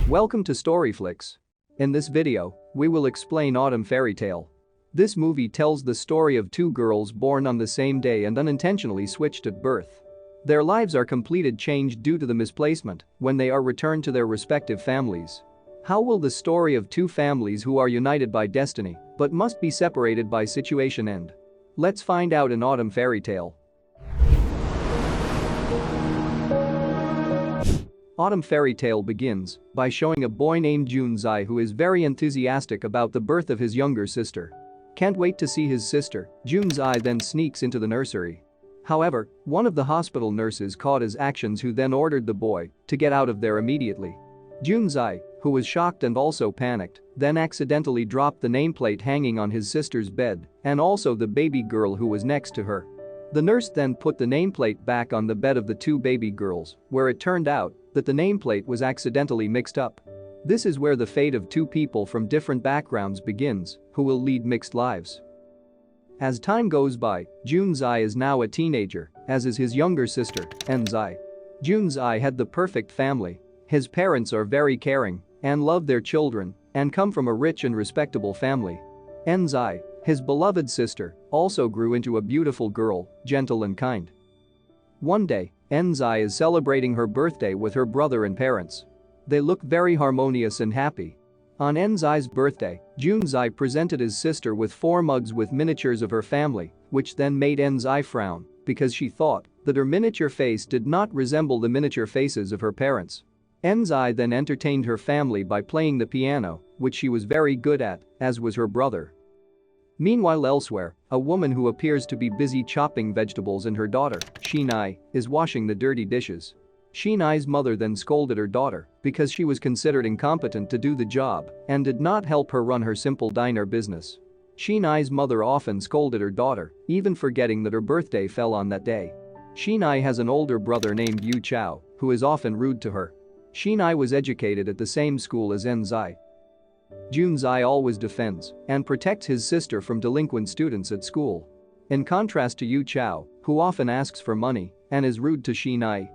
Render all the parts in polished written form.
Welcome to Storyflix. In this video, we will explain Autumn Fairy Tale. This movie tells the story of two girls born on the same day and unintentionally switched at birth. Their lives are completely changed due to the misplacement when they are returned to their respective families. How will the story of two families who are united by destiny but must be separated by situation end? Let's find out in Autumn Fairy Tale. Autumn Fairy Tale begins by showing a boy named Junzai who is very enthusiastic about the birth of his younger sister. Can't wait to see his sister, Junzai then sneaks into the nursery. However, one of the hospital nurses caught his actions who then ordered the boy to get out of there immediately. Junzai, who was shocked and also panicked, then accidentally dropped the nameplate hanging on his sister's bed and also the baby girl who was next to her. The nurse then put the nameplate back on the bed of the two baby girls, where it turned out that the nameplate was accidentally mixed up. This is where the fate of two people from different backgrounds begins, who will lead mixed lives. As time goes by, Junzai is now a teenager, as is his younger sister, Enzai. Junzai had the perfect family. His parents are very caring and love their children and come from a rich and respectable family. Enzai, his beloved sister, also grew into a beautiful girl, gentle and kind. One day, Enzai is celebrating her birthday with her brother and parents. They look very harmonious and happy. On Enzai's birthday, Junzai presented his sister with 4 mugs with miniatures of her family, which then made Enzai frown because she thought that her miniature face did not resemble the miniature faces of her parents. Enzai then entertained her family by playing the piano, which she was very good at, as was her brother. Meanwhile elsewhere, a woman who appears to be busy chopping vegetables and her daughter, Shinai, is washing the dirty dishes. Shinai's mother then scolded her daughter because she was considered incompetent to do the job and did not help her run her simple diner business. Shinai's mother often scolded her daughter, even forgetting that her birthday fell on that day. Shinai has an older brother named Yu Chao, who is often rude to her. Shinai was educated at the same school as Enzai. Junzai always defends and protects his sister from delinquent students at school. In contrast to Yu Chao, who often asks for money and is rude to Shinai.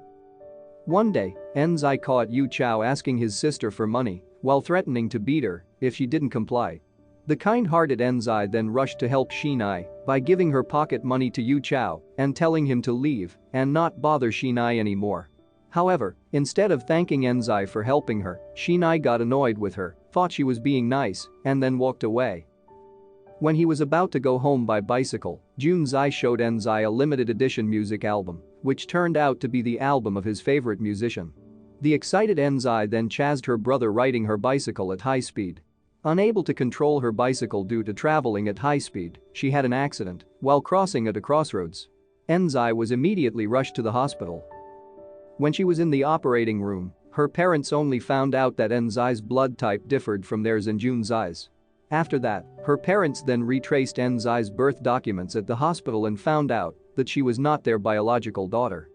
One day, Enzai caught Yu Chao asking his sister for money while threatening to beat her if she didn't comply. The kind-hearted Enzai then rushed to help Shinai by giving her pocket money to Yu Chao and telling him to leave and not bother Shinai anymore. However, instead of thanking Enzai for helping her, Shinai got annoyed with her, thought she was being nice, and then walked away. When he was about to go home by bicycle, Junzai showed Enzai a limited edition music album, which turned out to be the album of his favorite musician. The excited Enzai then chased her brother riding her bicycle at high speed. Unable to control her bicycle due to traveling at high speed, she had an accident while crossing at a crossroads. Enzai was immediately rushed to the hospital. When she was in the operating room, her parents only found out that Enzai's blood type differed from theirs and Junzai's. After that, her parents then retraced Enzai's birth documents at the hospital and found out that she was not their biological daughter.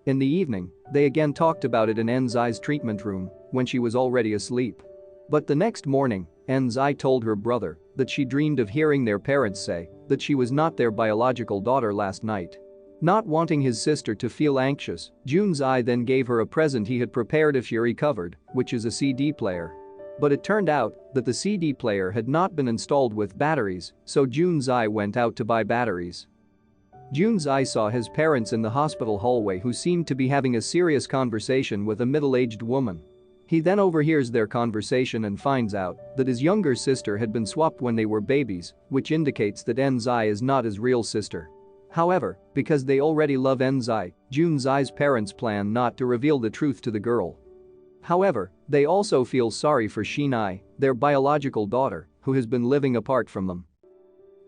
In the evening, they again talked about it in Enzai's treatment room when she was already asleep. But the next morning, Enzai told her brother that she dreamed of hearing their parents say that she was not their biological daughter last night. Not wanting his sister to feel anxious, Junzai then gave her a present he had prepared if she recovered, which is a CD player. But it turned out that the CD player had not been installed with batteries, so Junzai went out to buy batteries. Junzai saw his parents in the hospital hallway who seemed to be having a serious conversation with a middle-aged woman. He then overhears their conversation and finds out that his younger sister had been swapped when they were babies, which indicates that Enzai is not his real sister. However, because they already love Enzai, Junzai's parents plan not to reveal the truth to the girl. However, they also feel sorry for Shinai, their biological daughter, who has been living apart from them.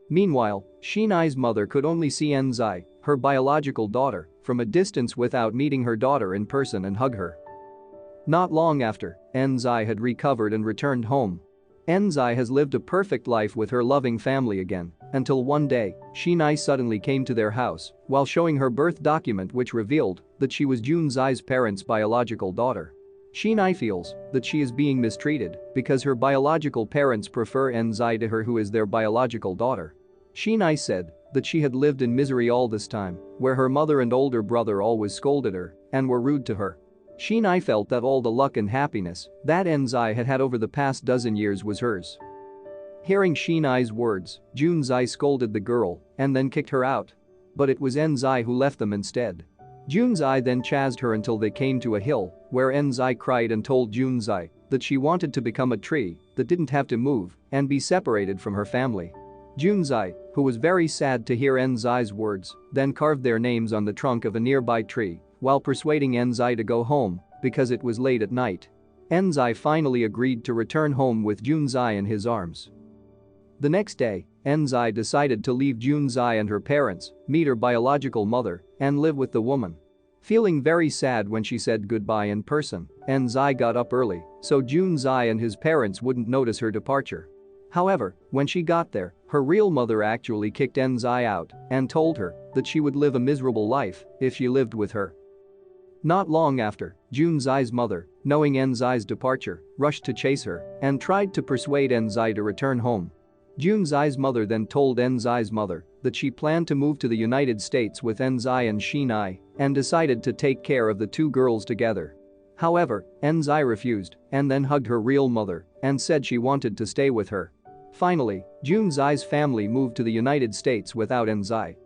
Meanwhile, Shinai's mother could only see Enzai, her biological daughter, from a distance without meeting her daughter in person and hug her. Not long after, Enzai had recovered and returned home. Enzai has lived a perfect life with her loving family again, until one day, Shinai suddenly came to their house while showing her birth document which revealed that she was Junzai's parents' biological daughter. Shinai feels that she is being mistreated because her biological parents prefer Enzai to her who is their biological daughter. Shinai said that she had lived in misery all this time, where her mother and older brother always scolded her and were rude to her. Shinai felt that all the luck and happiness that Enzai had had over the past dozen years was hers. Hearing Shinai's words, Junzai scolded the girl and then kicked her out. But it was Enzai who left them instead. Junzai then chased her until they came to a hill where Enzai cried and told Junzai that she wanted to become a tree that didn't have to move and be separated from her family. Junzai, who was very sad to hear Enzai's words, then carved their names on the trunk of a nearby tree while persuading Enzai to go home because it was late at night. Enzai finally agreed to return home with Junzai in his arms. The next day, Enzai decided to leave Junzai and her parents, meet her biological mother, and live with the woman. Feeling very sad when she said goodbye in person, Enzai got up early so Junzai and his parents wouldn't notice her departure. However, when she got there, her real mother actually kicked Enzai out and told her that she would live a miserable life if she lived with her. Not long after, Junzai's mother, knowing Enzai's departure, rushed to chase her and tried to persuade Enzai to return home. Junzai's mother then told Enzai's mother that she planned to move to the United States with Enzai and Shinai and decided to take care of the two girls together. However, Enzai refused and then hugged her real mother and said she wanted to stay with her. Finally, Junzai's family moved to the United States without Enzai.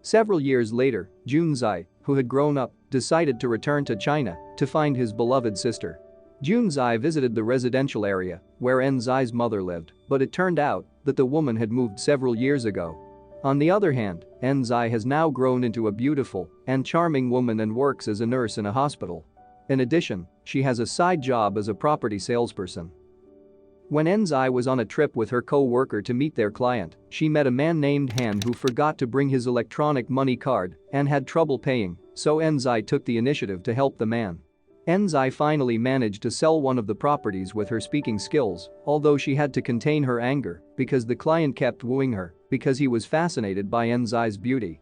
Several years later, Junzai, who had grown up, decided to return to China to find his beloved sister. Junzai visited the residential area where Enzai's mother lived, but it turned out that the woman had moved several years ago. On the other hand, Enzai has now grown into a beautiful and charming woman and works as a nurse in a hospital. In addition, she has a side job as a property salesperson. When Enzai was on a trip with her co-worker to meet their client, she met a man named Han who forgot to bring his electronic money card and had trouble paying, so Enzai took the initiative to help the man. Enzai finally managed to sell one of the properties with her speaking skills, although she had to contain her anger because the client kept wooing her because he was fascinated by Enzai's beauty.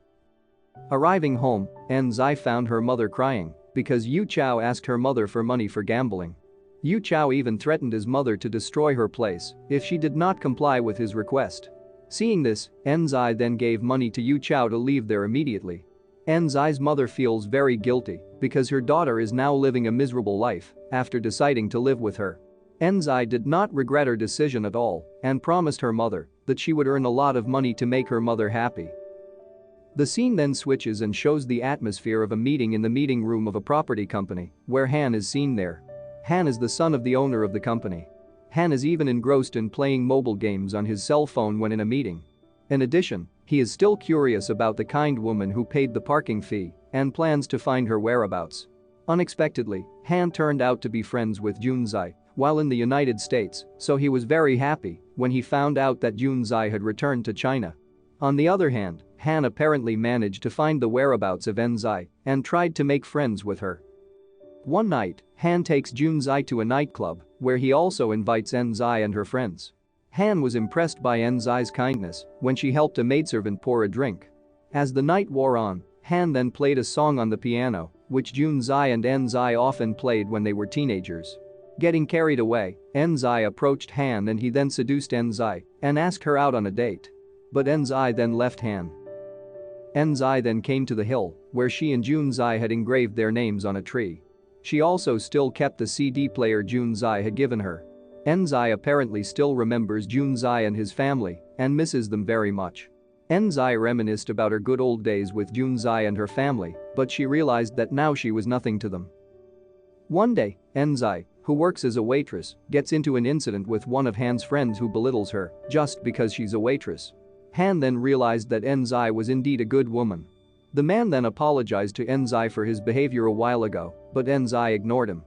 Arriving home, Enzai found her mother crying because Yu Chao asked her mother for money for gambling. Yu Chao even threatened his mother to destroy her place if she did not comply with his request. Seeing this, Enzai then gave money to Yu Chao to leave there immediately. Enzai's mother feels very guilty because her daughter is now living a miserable life after deciding to live with her. Enzai did not regret her decision at all and promised her mother that she would earn a lot of money to make her mother happy. The scene then switches and shows the atmosphere of a meeting in the meeting room of a property company where Han is seen there. Han is the son of the owner of the company. Han is even engrossed in playing mobile games on his cell phone when in a meeting. In addition, he is still curious about the kind woman who paid the parking fee and plans to find her whereabouts. Unexpectedly, Han turned out to be friends with Junzai while in the United States, so he was very happy when he found out that Junzai had returned to China. On the other hand, Han apparently managed to find the whereabouts of Enzai and tried to make friends with her. One night, Han takes Junzai to a nightclub where he also invites Enzai and her friends. Han was impressed by Enzai's kindness when she helped a maidservant pour a drink. As the night wore on, Han then played a song on the piano, which Junzai and Enzai often played when they were teenagers. Getting carried away, Enzai approached Han and he then seduced Enzai and asked her out on a date. But Enzai then left Han. Enzai then came to the hill where she and Junzai had engraved their names on a tree. She also still kept the CD player Junzai had given her. Enzai apparently still remembers Junzai and his family and misses them very much. Enzai reminisced about her good old days with Junzai and her family, but she realized that now she was nothing to them. One day, Enzai, who works as a waitress, gets into an incident with one of Han's friends who belittles her just because she's a waitress. Han then realized that Enzai was indeed a good woman. The man then apologized to Enzai for his behavior a while ago, but Enzai ignored him.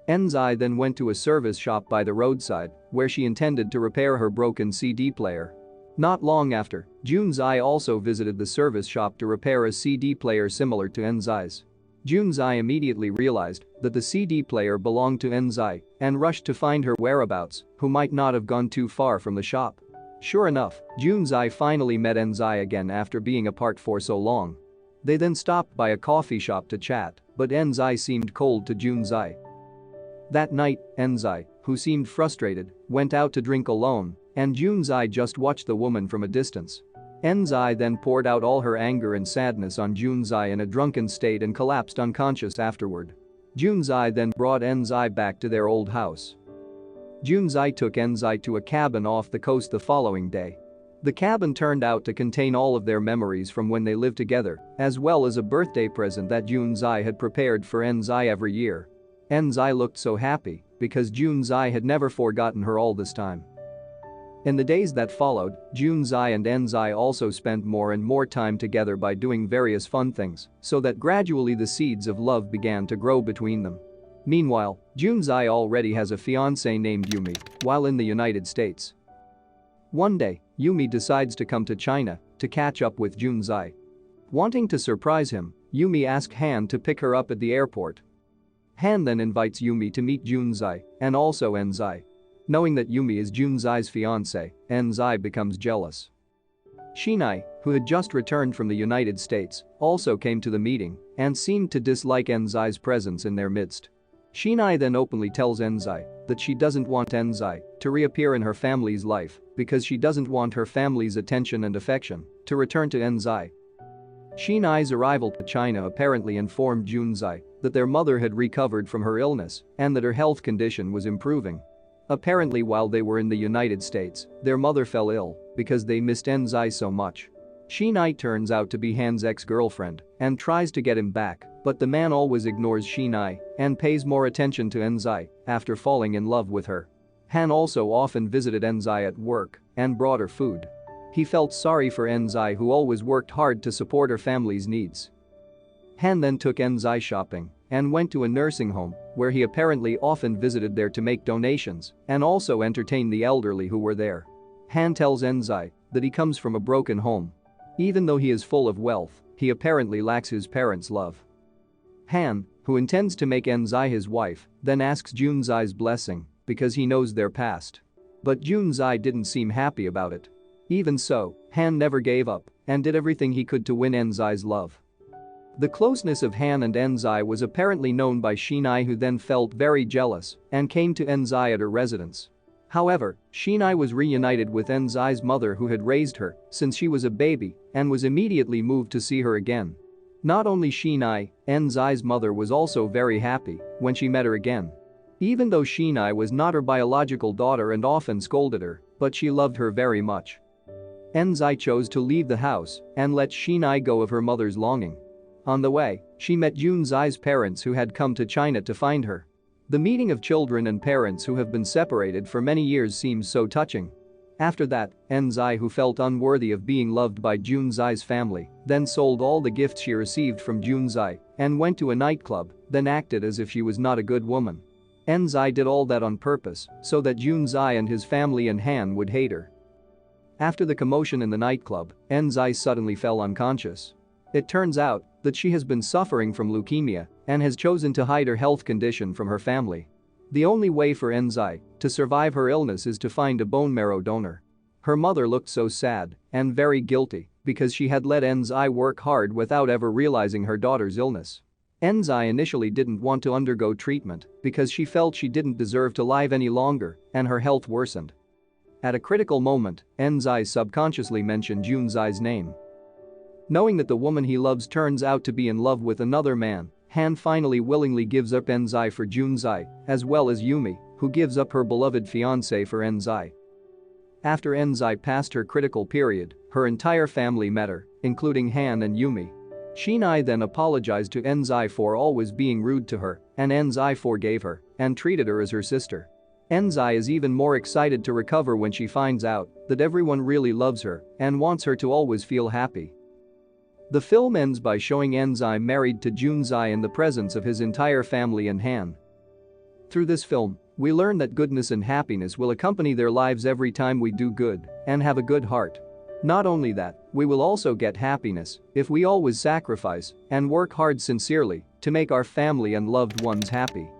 Enzai then went to a service shop by the roadside where she intended to repair her broken CD player. Not long after, Junzai also visited the service shop to repair a CD player similar to Enzai's. Junzai immediately realized that the CD player belonged to Enzai and rushed to find her whereabouts, who might not have gone too far from the shop. Sure enough, Junzai finally met Enzai again after being apart for so long. They then stopped by a coffee shop to chat, but Enzai seemed cold to Junzai. That night, Enzai, who seemed frustrated, went out to drink alone, and Junzai just watched the woman from a distance. Enzai then poured out all her anger and sadness on Junzai in a drunken state and collapsed unconscious afterward. Junzai then brought Enzai back to their old house. Junzai took Enzai to a cabin off the coast the following day. The cabin turned out to contain all of their memories from when they lived together, as well as a birthday present that Junzai had prepared for Enzai every year. Enzai looked so happy because Junzai had never forgotten her all this time. In the days that followed, Junzai and Enzai also spent more and more time together by doing various fun things, so that gradually the seeds of love began to grow between them. Meanwhile, Junzai already has a fiancée named Yumi, while in the United States. One day, Yumi decides to come to China to catch up with Junzai. Wanting to surprise him, Yumi asks Han to pick her up at the airport. Han then invites Yumi to meet Junzai and also Enzai. Knowing that Yumi is Junzai's fiancée, Enzai becomes jealous. Shinai, who had just returned from the United States, also came to the meeting and seemed to dislike Enzai's presence in their midst. Shinai then openly tells Enzai that she doesn't want Enzai to reappear in her family's life because she doesn't want her family's attention and affection to return to Enzai. Shinai's arrival to China apparently informed Junzai that their mother had recovered from her illness and that her health condition was improving. Apparently, while they were in the United States, their mother fell ill because they missed Enzai so much. Shinai turns out to be Han's ex-girlfriend and tries to get him back, but the man always ignores Shinai and pays more attention to Enzai after falling in love with her. Han also often visited Enzai at work and brought her food. He felt sorry for Enzai, who always worked hard to support her family's needs. Han then took Enzai shopping and went to a nursing home where he apparently often visited there to make donations and also entertain the elderly who were there. Han tells Enzai that he comes from a broken home. Even though he is full of wealth, he apparently lacks his parents' love. Han, who intends to make Enzai his wife, then asks Junzai's blessing because he knows their past. But Junzai didn't seem happy about it. Even so, Han never gave up and did everything he could to win Enzai's love. The closeness of Han and Enzai was apparently known by Shinai, who then felt very jealous and came to Enzai at her residence. However, Shinai was reunited with Enzai's mother, who had raised her since she was a baby and was immediately moved to see her again. Not only Shinai, Enzai's mother was also very happy when she met her again. Even though Shinai was not her biological daughter and often scolded her, but she loved her very much. Enzai chose to leave the house and let Shinai go of her mother's longing. On the way, she met Junzai's parents, who had come to China to find her. The meeting of children and parents who have been separated for many years seems so touching. After that, Enzai, who felt unworthy of being loved by Junzai's family, then sold all the gifts she received from Junzai and went to a nightclub, then acted as if she was not a good woman. Enzai did all that on purpose so that Junzai and his family and Han would hate her. After the commotion in the nightclub, Enzai suddenly fell unconscious. It turns out that she has been suffering from leukemia and has chosen to hide her health condition from her family. The only way for Enzai to survive her illness is to find a bone marrow donor. Her mother looked so sad and very guilty because she had let Enzai work hard without ever realizing her daughter's illness. Enzai initially didn't want to undergo treatment because she felt she didn't deserve to live any longer and her health worsened. At a critical moment, Enzai subconsciously mentioned Junzai's name. Knowing that the woman he loves turns out to be in love with another man, Han finally willingly gives up Enzai for Junzai, as well as Yumi, who gives up her beloved fiancé for Enzai. After Enzai passed her critical period, her entire family met her, including Han and Yumi. Shinai then apologized to Enzai for always being rude to her, and Enzai forgave her and treated her as her sister. Enzai is even more excited to recover when she finds out that everyone really loves her and wants her to always feel happy. The film ends by showing Enzai married to Junzai in the presence of his entire family and Han. Through this film, we learn that goodness and happiness will accompany their lives every time we do good and have a good heart. Not only that, we will also get happiness if we always sacrifice and work hard sincerely to make our family and loved ones happy.